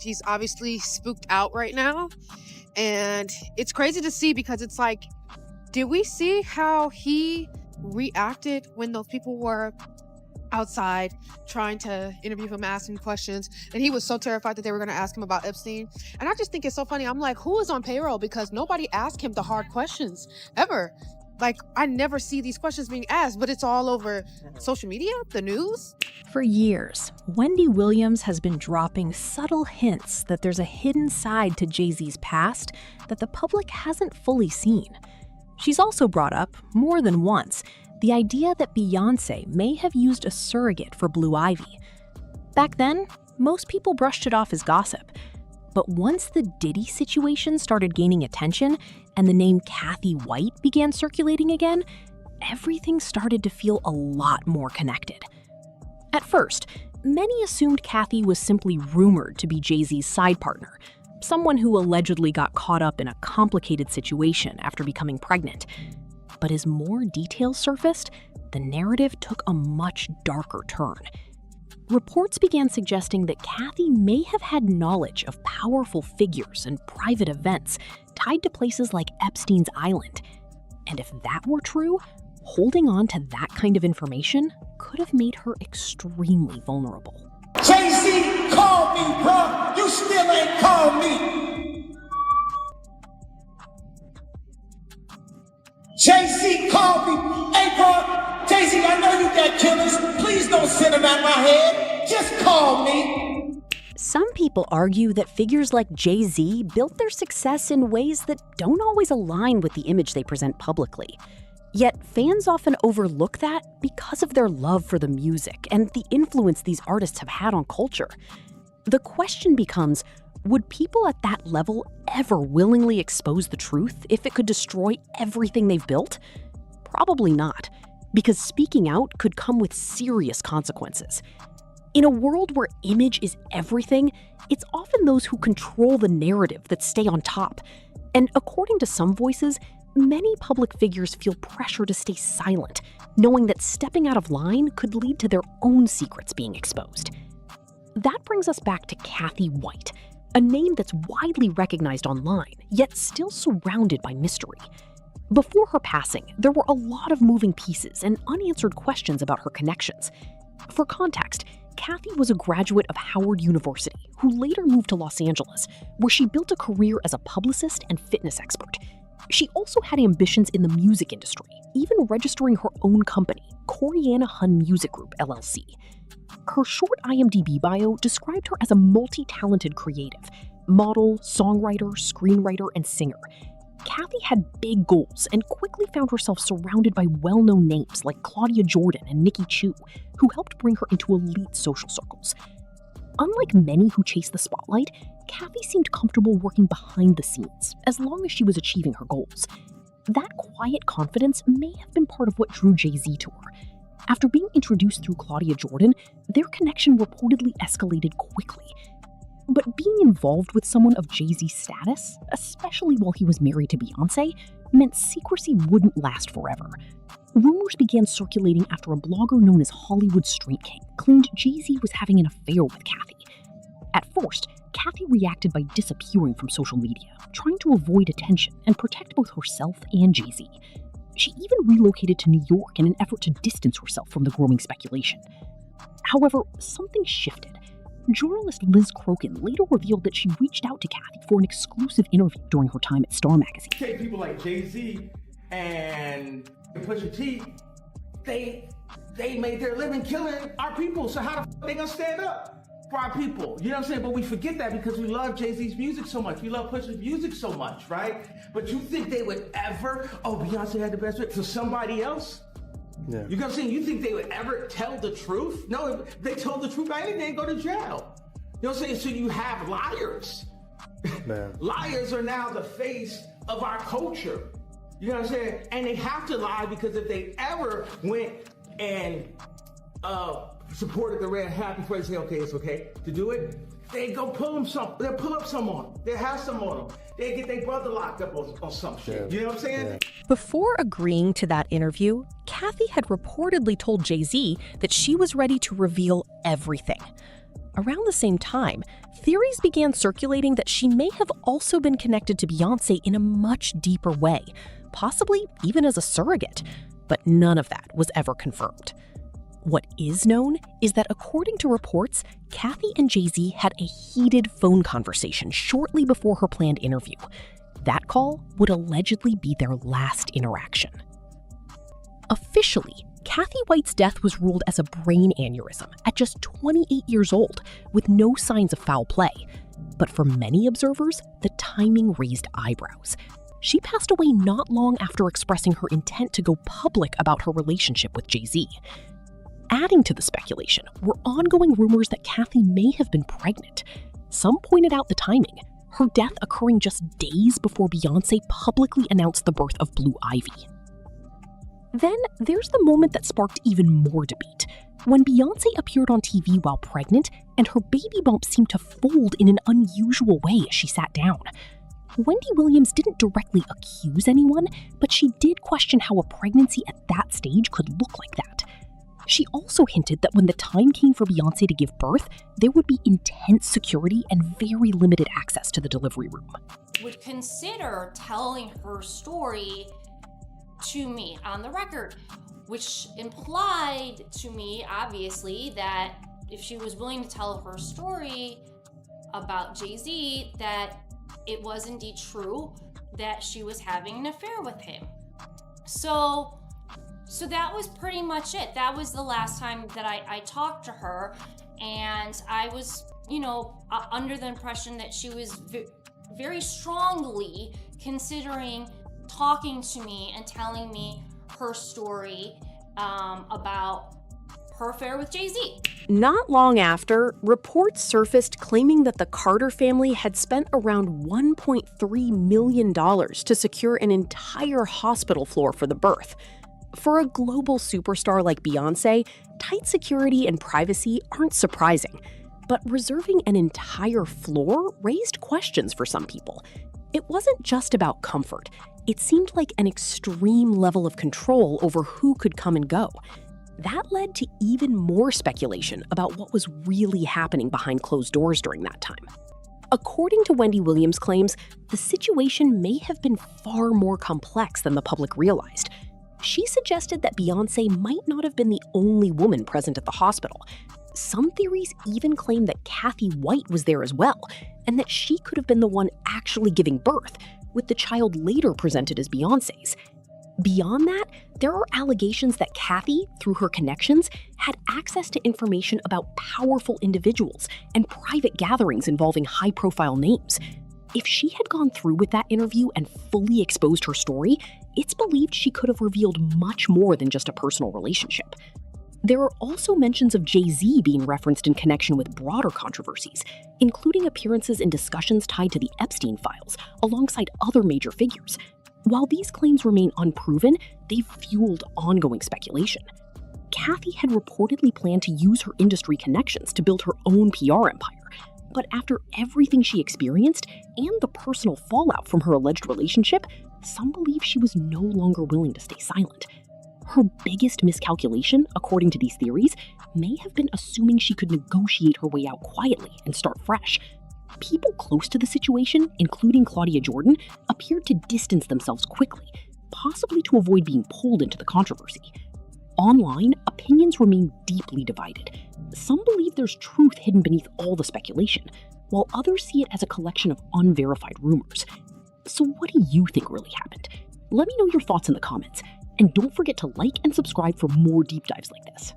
He's obviously spooked out right now. And it's crazy to see because it's like, did we see how he reacted when those people were outside trying to interview him, asking questions, and he was so terrified that they were going to ask him about Epstein? And I just think it's so funny. I'm like, who is on payroll? Because nobody asked him the hard questions ever. Like, I never see these questions being asked, but it's all over social media, the news. For years, Wendy Williams has been dropping subtle hints that there's a hidden side to Jay-Z's past that the public hasn't fully seen. She's also brought up, more than once, the idea that Beyoncé may have used a surrogate for Blue Ivy. Back then, most people brushed it off as gossip. But once the Diddy situation started gaining attention and the name Kathy White began circulating again, everything started to feel a lot more connected. At first, many assumed Kathy was simply rumored to be Jay-Z's side partner, someone who allegedly got caught up in a complicated situation after becoming pregnant. But as more details surfaced, the narrative took a much darker turn. Reports began suggesting that Kathy may have had knowledge of powerful figures and private events tied to places like Epstein's Island. And if that were true, holding on to that kind of information could have made her extremely vulnerable. Jay-Z called me, bro. You still ain't called me. Jay-Z called me. Hey, bro, Jay-Z, I know you got killers. Please don't send them at my head. Just call me. Some people argue that figures like Jay-Z built their success in ways that don't always align with the image they present publicly. Yet fans often overlook that because of their love for the music and the influence these artists have had on culture. The question becomes, would people at that level ever willingly expose the truth if it could destroy everything they've built? Probably not, because speaking out could come with serious consequences. In a world where image is everything, it's often those who control the narrative that stay on top. And according to some voices, many public figures feel pressure to stay silent, knowing that stepping out of line could lead to their own secrets being exposed. That brings us back to Kathy White, a name that's widely recognized online, yet still surrounded by mystery. Before her passing, there were a lot of moving pieces and unanswered questions about her connections. For context, Kathy was a graduate of Howard University who later moved to Los Angeles, where she built a career as a publicist and fitness expert. She also had ambitions in the music industry, even registering her own company, Corianna Hun Music Group, LLC. Her short IMDb bio described her as a multi-talented creative, model, songwriter, screenwriter, and singer. Kathy had big goals and quickly found herself surrounded by well-known names like Claudia Jordan and Nikki Chu, who helped bring her into elite social circles. Unlike many who chase the spotlight, Kathy seemed comfortable working behind the scenes, as long as she was achieving her goals. That quiet confidence may have been part of what drew Jay-Z to her. After being introduced through Claudia Jordan, their connection reportedly escalated quickly. But being involved with someone of Jay-Z's status, especially while he was married to Beyoncé, meant secrecy wouldn't last forever. Rumors began circulating after a blogger known as Hollywood Street King claimed Jay-Z was having an affair with Kathy. At first, Kathy reacted by disappearing from social media, trying to avoid attention and protect both herself and Jay-Z. She even relocated to New York in an effort to distance herself from the growing speculation. However, something shifted. Journalist Liz Crokin later revealed that she reached out to Kathy for an exclusive interview during her time at Star Magazine. Take people like Jay-Z and Pusha T, they made their living killing our people, so how the f they gonna stand up for our people? You know what I'm saying? But we forget that because we love Jay-Z's music so much. We love Pusha's music so much, right? But you think they would ever, Beyonce had the best fit to somebody else? Yeah. You know what I'm saying? You think they would ever tell the truth? No, if they told the truth, they'd go to jail. You know what I'm saying? So you have liars. Man. Liars are now the face of our culture. You know what I'm saying? And they have to lie because if they ever went and supported the red hat before they say, okay, it's okay to do it, they go pull them some. They'll pull up some on them. They'll have some on them. They get their brother locked up on some shit. You know what I'm saying? Yeah. Before agreeing to that interview, Kathy had reportedly told Jay-Z that she was ready to reveal everything. Around the same time, theories began circulating that she may have also been connected to Beyoncé in a much deeper way, possibly even as a surrogate, but none of that was ever confirmed. What is known is that according to reports, Kathy and Jay-Z had a heated phone conversation shortly before her planned interview. That call would allegedly be their last interaction. Officially, Kathy White's death was ruled as a brain aneurysm at just 28 years old, with no signs of foul play. But for many observers, the timing raised eyebrows. She passed away not long after expressing her intent to go public about her relationship with Jay-Z. Adding to the speculation were ongoing rumors that Kathy may have been pregnant. Some pointed out the timing, her death occurring just days before Beyoncé publicly announced the birth of Blue Ivy. Then there's the moment that sparked even more debate, when Beyoncé appeared on TV while pregnant and her baby bump seemed to fold in an unusual way as she sat down. Wendy Williams didn't directly accuse anyone, but she did question how a pregnancy at that stage could look like that. She also hinted that when the time came for Beyoncé to give birth, there would be intense security and very limited access to the delivery room. Would consider telling her story to me on the record, which implied to me, obviously, that if she was willing to tell her story about Jay-Z, that it was indeed true that she was having an affair with him. So that was pretty much it. That was the last time that I talked to her, and I was, under the impression that she was very strongly considering talking to me and telling me her story about her affair with Jay-Z. Not long after, reports surfaced claiming that the Carter family had spent around $1.3 million to secure an entire hospital floor for the birth. For a global superstar like Beyoncé, tight security and privacy aren't surprising. But reserving an entire floor raised questions for some people. It wasn't just about comfort. It seemed like an extreme level of control over who could come and go. That led to even more speculation about what was really happening behind closed doors during that time. According to Wendy Williams' claims, the situation may have been far more complex than the public realized. She suggested that Beyoncé might not have been the only woman present at the hospital. Some theories even claim that Kathy White was there as well, and that she could have been the one actually giving birth, with the child later presented as Beyoncé's. Beyond that, there are allegations that Kathy, through her connections, had access to information about powerful individuals and private gatherings involving high-profile names. If she had gone through with that interview and fully exposed her story, it's believed she could have revealed much more than just a personal relationship. There are also mentions of Jay-Z being referenced in connection with broader controversies, including appearances in discussions tied to the Epstein files, alongside other major figures. While these claims remain unproven, they've fueled ongoing speculation. Kathy had reportedly planned to use her industry connections to build her own PR empire. But after everything she experienced and the personal fallout from her alleged relationship, some believe she was no longer willing to stay silent. Her biggest miscalculation, according to these theories, may have been assuming she could negotiate her way out quietly and start fresh. People close to the situation, including Claudia Jordan, appeared to distance themselves quickly, possibly to avoid being pulled into the controversy. Online, opinions remain deeply divided. Some believe there's truth hidden beneath all the speculation, while others see it as a collection of unverified rumors. So what do you think really happened? Let me know your thoughts in the comments, and don't forget to like and subscribe for more deep dives like this.